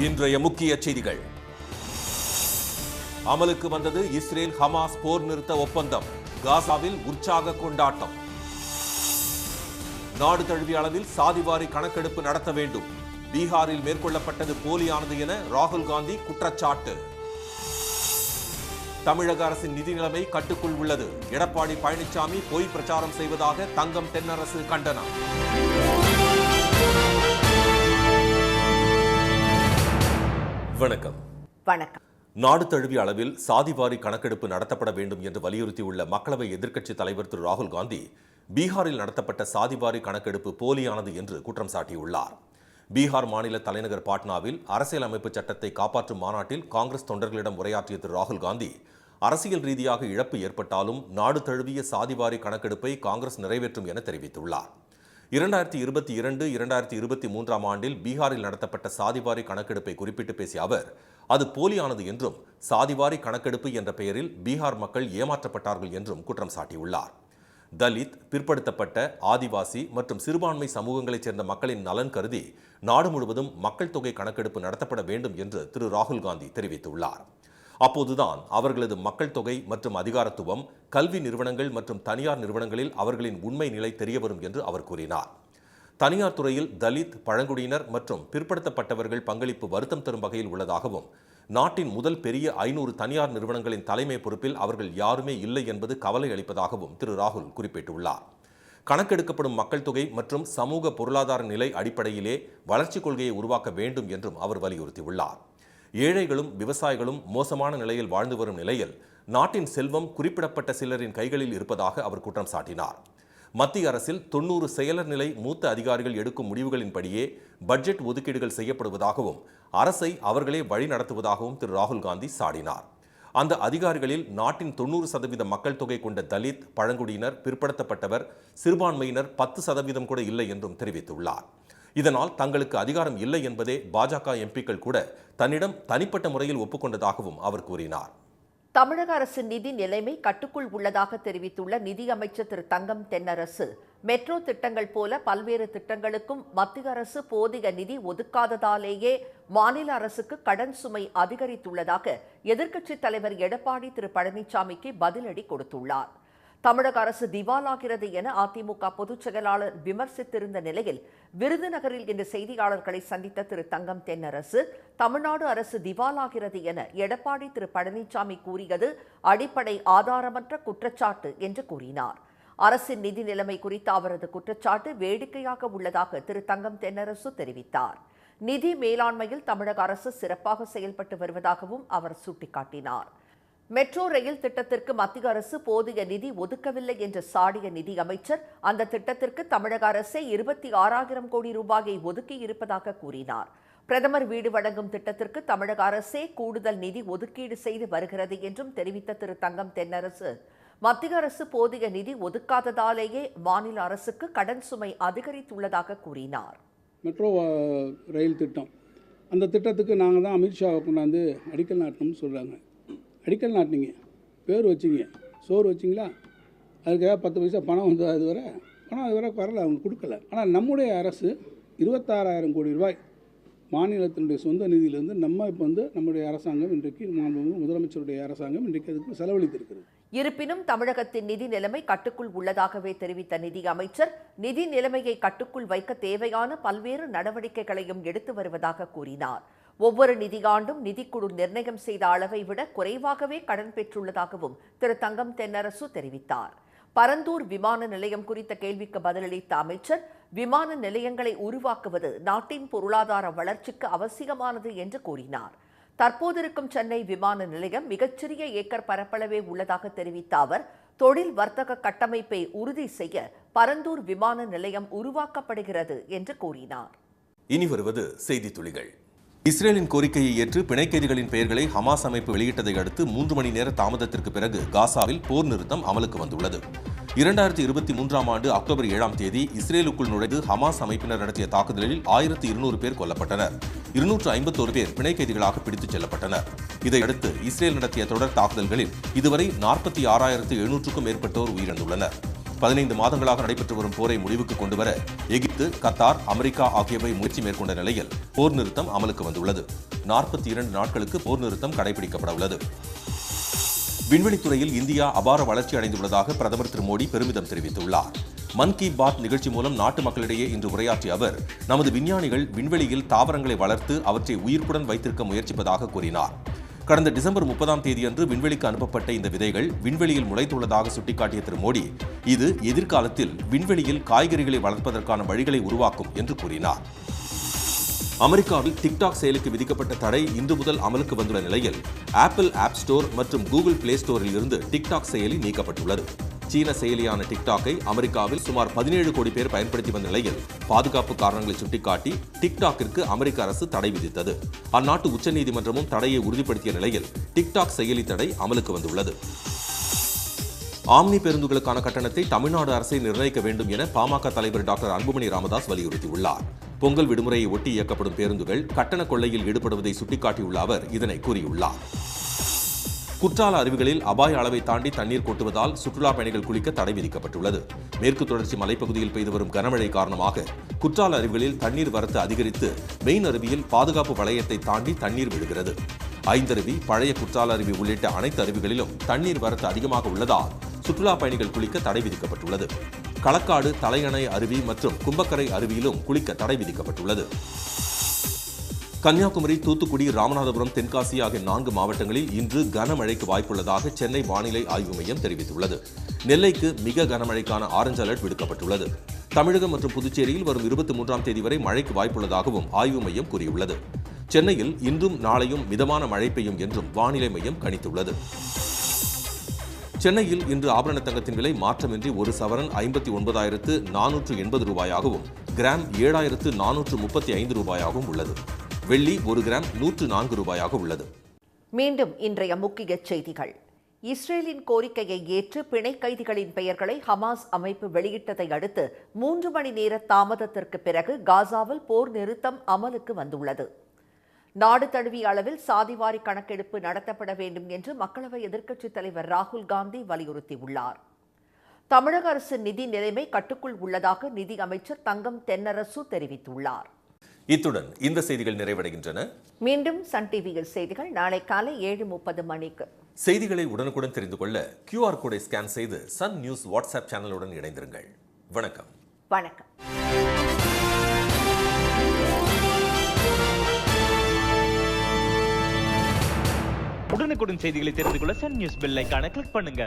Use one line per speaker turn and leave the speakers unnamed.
இன்றைய முக்கிய செய்திகள். அமலுக்கு வந்தது இஸ்ரேல் ஹமாஸ் போர் நிறுத்த ஒப்பந்தம். காசாவில் உற்சாக கொண்டாட்டம். நாடு தழுவிய அளவில் சாதிவாரி கணக்கெடுப்பு நடத்த வேண்டும். பீகாரில் மேற்கொள்ளப்பட்டது போலியானது என ராகுல் காந்தி குற்றச்சாட்டு. தமிழக அரசின் நிதி நிலைமை கட்டுக்குள் உள்ளது. எடப்பாடி பழனிசாமி பொய் பிரச்சாரம் செய்வதாக தங்கம் தென்னரசு கண்டனம். வணக்கம். நாடு தழுவிய அளவில் சாதிவாரி கணக்கெடுப்பு நடத்தப்பட வேண்டும் என்று வலியுறுத்தியுள்ள மக்களவை எதிர்க்கட்சித் தலைவர் திரு ராகுல் காந்தி பீகாரில் நடத்தப்பட்ட சாதிவாரி கணக்கெடுப்பு போலியானது என்று குற்றம் சாட்டியுள்ளார். பீகார் மாநில தலைநகர் பாட்னாவில் அரசியலமைப்பு சட்டத்தை காப்பாற்றும் மாநாட்டில் காங்கிரஸ் தொண்டர்களிடம் உரையாற்றிய திரு ராகுல் காந்தி, அரசியல் ரீதியாக இழப்பு ஏற்பட்டாலும் நாடு தழுவிய சாதிவாரி கணக்கெடுப்பை காங்கிரஸ் நிறைவேற்றும் என தெரிவித்துள்ளார். 2022-2023 ஆண்டில் பீகாரில் நடத்தப்பட்ட சாதிவாரி கணக்கெடுப்பை குறிப்பிட்டு பேசிய அவர், அது போலியானது என்றும் சாதிவாரி கணக்கெடுப்பு என்ற பெயரில் பீகார் மக்கள் ஏமாற்றப்பட்டார்கள் என்றும் குற்றம் சாட்டியுள்ளார். தலித், பிற்படுத்தப்பட்ட, ஆதிவாசி மற்றும் சிறுபான்மை சமூகங்களைச் சேர்ந்த மக்களின் நலன் கருதி நாடு முழுவதும் மக்கள் தொகை கணக்கெடுப்பு நடத்தப்பட வேண்டும் என்று திரு ராகுல் காந்தி தெரிவித்துள்ளார். அப்போதுதான் அவர்களது மக்கள் தொகை மற்றும் அதிகாரத்துவம், கல்வி நிறுவனங்கள் மற்றும் தனியார் நிறுவனங்களில் அவர்களின் உண்மை நிலை தெரியவரும் என்று அவர் கூறினார். தனியார் துறையில் தலித், பழங்குடியினர் மற்றும் பிற்படுத்தப்பட்டவர்கள் பங்களிப்பு வருத்தம் தரும் வகையில் உள்ளதாகவும், நாட்டின் முதல் பெரிய 500 தனியார் நிறுவனங்களின் தலைமை பொறுப்பில் அவர்கள் யாருமே இல்லை என்பது கவலை அளிப்பதாகவும் திரு ராகுல் குறிப்பிட்டுள்ளார். கணக்கெடுக்கப்படும் மக்கள் தொகை மற்றும் சமூக பொருளாதார நிலை அடிப்படையிலே வளர்ச்சிக் கொள்கையை உருவாக்க வேண்டும் என்றும் அவர் வலியுறுத்தியுள்ளார். ஏழைகளும் விவசாயிகளும் மோசமான நிலையில் வாழ்ந்து வரும் நிலையில் நாட்டின் செல்வம் குறிப்பிடப்பட்ட சிலரின் கைகளில் இருப்பதாக அவர் குற்றம் சாட்டினார். மத்திய அரசில் 90 செயலர் நிலை மூத்த அதிகாரிகள் எடுக்கும் முடிவுகளின்படியே பட்ஜெட் ஒதுக்கீடுகள் செய்யப்படுவதாகவும் அரசை அவர்களே வழி நடத்துவதாகவும் திரு ராகுல் காந்தி சாடினார். அந்த அதிகாரிகளில் நாட்டின் 90% மக்கள் தொகை கொண்ட தலித், பழங்குடியினர், பிற்படுத்தப்பட்டவர், சிறுபான்மையினர் 10% கூட இல்லை என்றும் தெரிவித்துள்ளார். இதனால் தங்களுக்கு அதிகாரம் இல்லை என்பதே பாஜக எம்பிக்கள் கூட தன்னிடம் தனிப்பட்ட முறையில் ஒப்புக்கொண்டதாகவும் அவர் கூறினார்.
தமிழக அரசின் நிதி நிலைமை கட்டுக்குள் உள்ளதாக தெரிவித்துள்ள நிதியமைச்சர் திரு தங்கம் தென்னரசு, மெட்ரோ திட்டங்கள் போல பல்வேறு திட்டங்களுக்கும் மத்திய அரசு போதிய நிதி ஒதுக்காததாலேயே மாநில அரசுக்கு கடன் சுமை அதிகரித்துள்ளதாக எதிர்க்கட்சித் தலைவர் எடப்பாடி திரு பழனிசாமிக்கு பதிலடி கொடுத்துள்ளார். தமிழக அரசு திவாலாகிறது என அதிமுக பொதுச் செயலாளர் விமர்சித்திருந்த நிலையில் விருதுநகரில் இன்று செய்தியாளர்களை சந்தித்த திரு தங்கம் தென்னரசு, தமிழ்நாடு அரசு திவாலாகிறது என எடப்பாடி திரு பழனிசாமி கூறியது அடிப்படை ஆதாரமற்ற குற்றச்சாட்டு என்று கூறினார். அரசின் நிதி நிலைமை குறித்த அவரது குற்றச்சாட்டு வேடிக்கையாக உள்ளதாக திரு தங்கம் தென்னரசு தெரிவித்தார். நிதி மேலாண்மையில் தமிழக அரசு சிறப்பாக செயல்பட்டு வருவதாகவும் அவர் சுட்டிக்காட்டினார். மெட்ரோ ரயில் திட்டத்திற்கு மத்திய அரசு போதிய நிதி ஒதுக்கவில்லை என்று சாடிய நிதியமைச்சர், அந்த திட்டத்திற்கு தமிழக அரசே 26,000 கோடி ரூபாயை ஒதுக்கி இருப்பதாக கூறினார். பிரதமர் வீடு வழங்கும் திட்டத்திற்கு தமிழக அரசே கூடுதல் நிதி ஒதுக்கீடு செய்து வருகிறது என்றும் தெரிவித்த திரு தங்கம் தென்னரசு, மத்திய அரசு போதிய நிதி ஒதுக்காததாலேயே மாநில அரசுக்கு கடன் சுமை அதிகரித்துள்ளதாக கூறினார்.
மெட்ரோ ரயில் திட்டம், அந்த திட்டத்துக்கு நாங்கள் தான் அமித்ஷாவை கொண்டாந்து அடிக்கல் நாட்டணும்னு சொல்கிறாங்க. அடிக்கல் நாட்டினீங்க, பேர் வச்சிங்க, சோறு வச்சிங்களா? அதுக்காக 10 பைசா பணம் வந்து அது வரை வரல, அவங்க கொடுக்கல. ஆனால் நம்முடைய அரசு 26,000 கோடி ரூபாய் மாநிலத்தினுடைய சொந்த நிதியிலிருந்து நம்முடைய அரசாங்கம் இன்றைக்கு முதலமைச்சருடைய அரசாங்கம் இன்றைக்கு அதுக்கு செலவழித்திருக்கிறது.
இருப்பினும் தமிழகத்தின் நிதி நிலைமை கட்டுக்குள் உள்ளதாகவே தெரிவித்த நிதி அமைச்சர், நிதி நிலைமையை கட்டுக்குள் வைக்க தேவையான பல்வேறு நடவடிக்கைகளையும் எடுத்து வருவதாக கூறினார். ஒவ்வொரு நிதியாண்டும் நிதிக்குழு நிர்ணயம் செய்த அளவை விட குறைவாகவே கடன் பெற்றுள்ளதாகவும் திரு தங்கம் தென்னரசு தெரிவித்தார். பரந்தூர் விமான நிலையம் குறித்த கேள்விக்கு பதிலளித்த அமைச்சர், விமான நிலையங்களை உருவாக்குவது நாட்டின் பொருளாதார வளர்ச்சிக்கு அவசியமானது என்று கூறினார். தற்போதிருக்கும் சென்னை விமான நிலையம் மிகச்சிறிய ஏக்கர் பரப்பளவே உள்ளதாக தெரிவித்த அவர், தொழில் வர்த்தக கட்டமைப்பை உறுதி செய்ய பரந்தூர் விமான நிலையம் உருவாக்கப்படுகிறது என்று கூறினார்.
இனி வருவது செய்தி துளிகள். இஸ்ரேலின் கோரிக்கையை ஏற்று பிணை கைதிகளின் பெயர்களை ஹமாஸ் அமைப்பு வெளியிட்டதை அடுத்து 3 மணி நேர தாமதத்திற்கு பிறகு காசாவில் போர் நிறுத்தம் அமலுக்கு வந்துள்ளது. 2023 ஆண்டு அக்டோபர் 7ஆம் தேதி இஸ்ரேலுக்குள் நுழைந்து ஹமாஸ் அமைப்பினர் நடத்திய தாக்குதலில் 1200 பேர் கொல்லப்பட்டனர். 251 பேர் பிணை கைதிகளாக பிடித்துச் செல்லப்பட்டனர். இதையடுத்து இஸ்ரேல் நடத்திய தொடர் தாக்குதல்களில் இதுவரை 46,700க்கும் மேற்பட்டோர் உயிரிழந்துள்ளனர். 15 மாதங்களாக நடைபெற்று வரும் போரை முடிவுக்கு கொண்டுவர எகிப்து, கத்தார், அமெரிக்கா ஆகியவை முயற்சி மேற்கொண்ட நிலையில் போர் நிறுத்தம் அமலுக்கு வந்துள்ளது. 42 நாட்களுக்கு போர் நிறுத்தம் கடைபிடிக்கப்பட உள்ளது. விண்வெளித்துறையில் இந்தியா அபார வளர்ச்சி அடைந்துள்ளதாக பிரதமர் திரு மோடி பெருமிதம் தெரிவித்துள்ளார். மன் கி பாத் நிகழ்ச்சி மூலம் நாட்டு மக்களிடையே இன்று உரையாற்றிய அவர், நமது விஞ்ஞானிகள் விண்வெளியில் தாவரங்களை வளர்த்து அவற்றை உயிர்ப்புடன் வைத்திருக்க முயற்சிப்பதாக கூறினார். கடந்த டிசம்பர் 30ஆம் தேதியன்று விண்வெளிக்கு அனுப்பப்பட்ட இந்த விதைகள் விண்வெளியில் முளைத்துள்ளதாக சுட்டிக்காட்டிய திரு மோடி, இது எதிர்காலத்தில் விண்வெளியில் காய்கறிகளை வளர்ப்பதற்கான வழிகளை உருவாக்கும் என்று கூறினார். அமெரிக்காவில் டிக்டாக் செயலிக்கு விதிக்கப்பட்ட தடை இன்று முதல் அமலுக்கு வந்துள்ள நிலையில் ஆப்பிள் ஆப் ஸ்டோர் மற்றும் கூகுள் பிளே ஸ்டோரில் இருந்து டிக்டாக் செயலி நீக்கப்பட்டுள்ளது. சீன செயலியான டிக்டாக்கை அமெரிக்காவில் சுமார் 17 கோடி பேர் பயன்படுத்தி வந்த நிலையில் பாதுகாப்பு காரணங்களை சுட்டிக்காட்டி டிக்டாக்கிற்கு அமெரிக்க அரசு தடை விதித்தது. அந்நாட்டு உச்சநீதிமன்றமும் தடையை உறுதிப்படுத்திய நிலையில் டிக்டாக் செயலி தடை அமலுக்கு வந்துள்ளது. ஆம்னி பேருந்துகளுக்கான கட்டணத்தை தமிழ்நாடு அரசை நிர்ணயிக்க வேண்டும் என பாமக தலைவர் டாக்டர் அன்புமணி ராமதாஸ் வலியுறுத்தியுள்ளார். பொங்கல் விடுமுறையை ஒட்டி இயக்கப்படும் பேருந்துகள் கட்டண கொள்ளையில் ஈடுபடுவதை சுட்டிக்காட்டியுள்ள அவர் இதனை கூறியுள்ளார். குற்றால அருவிகளில் அபாய அளவை தாண்டி தண்ணீர் கொட்டுவதால் சுற்றுலா பயணிகள் குளிக்க தடை விதிக்கப்பட்டுள்ளது. மேற்கு தொடர்ச்சி மலைப்பகுதியில் பெய்து வரும் கனமழை காரணமாக குற்றால அருவிகளில் தண்ணீர் வரத்து அதிகரித்து மெயின் அருவியில் பாதுகாப்பு வளையத்தை தாண்டி தண்ணீர் விழுகிறது. ஐந்தருவி, பழைய குற்றால அருவி உள்ளிட்ட அனைத்து அருவிகளிலும் தண்ணீர் வரத்து அதிகமாக உள்ளதால் சுற்றுலா பயணிகள் குளிக்க தடை விதிக்கப்பட்டுள்ளது. களக்காடு, தலையணை அருவி மற்றும் கும்பக்கரை அருவியிலும் குளிக்க தடை விதிக்கப்பட்டுள்ளது. கன்னியாகுமரி, தூத்துக்குடி, ராமநாதபுரம், தென்காசி ஆகிய 4 மாவட்டங்களில் இன்று கனமழைக்கு வாய்ப்புள்ளதாக சென்னை வானிலை ஆய்வு மையம் தெரிவித்துள்ளது. நெல்லைக்கு மிக கனமழைக்கான ஆரஞ்சு அலர்ட் விடுக்கப்பட்டுள்ளது. தமிழகம் மற்றும் புதுச்சேரியில் வரும் 23ஆம் தேதி வரை மழைக்கு வாய்ப்புள்ளதாகவும் ஆய்வு மையம் கூறியுள்ளது. சென்னையில் இன்றும் நாளையும் மிதமான மழை பெய்யும் என்றும் வானிலை மையம் கணித்துள்ளது. சென்னையில் இன்று ஆபரண தங்கத்தின் விலை மாற்றமின்றி ஒரு சவரன் 59,480 ரூபாயாகவும் கிராம் 7,435 ரூபாயாகவும் உள்ளது. வெள்ளி ஒரு கிராம் 104 ரூபாயாக உள்ளது.
மீண்டும் இன்றைய முக்கிய செய்திகள். இஸ்ரேலின் கோரிக்கையை ஏற்று பிணை கைதிகளின் பெயர்களை ஹமாஸ் அமைப்பு வெளியிட்டதை அடுத்து 3 மணி நேர தாமதத்திற்கு பிறகு காசாவில் போர் நிறுத்தம் அமலுக்கு வந்துள்ளது. நாடு தழுவிய அளவில் சாதிவாரி கணக்கெடுப்பு நடத்தப்பட வேண்டும் என்று மக்களவை எதிர்க்கட்சித் தலைவர் ராகுல் காந்தி வலியுறுத்தியுள்ளார். தமிழக அரசின் நிதி நிலைமை கட்டுக்குள் உள்ளதாக நிதி அமைச்சர் தங்கம் தென்னரசு தெரிவித்துள்ளார்.
இத்துடன் இந்த செய்திகள் நிறைவடைகின்றன.
மீண்டும் சன் டிவியில் செய்திகள் நாளை காலை 7:30 மணிக்கு.
செய்திகளை உடனுக்குடன் தெரிந்து கொள்ள QR கோடை ஸ்கேன் செய்து சன் நியூஸ் வாட்ஸ்அப் சேனலுடன் இணைந்திருங்கள். வணக்கம்.
வணக்கம்.
உடனுக்குடன் செய்திகளை தெரிந்து கொள்ள சன் நியூஸ் பெல் ஐகானை கிளிக் பண்ணுங்க.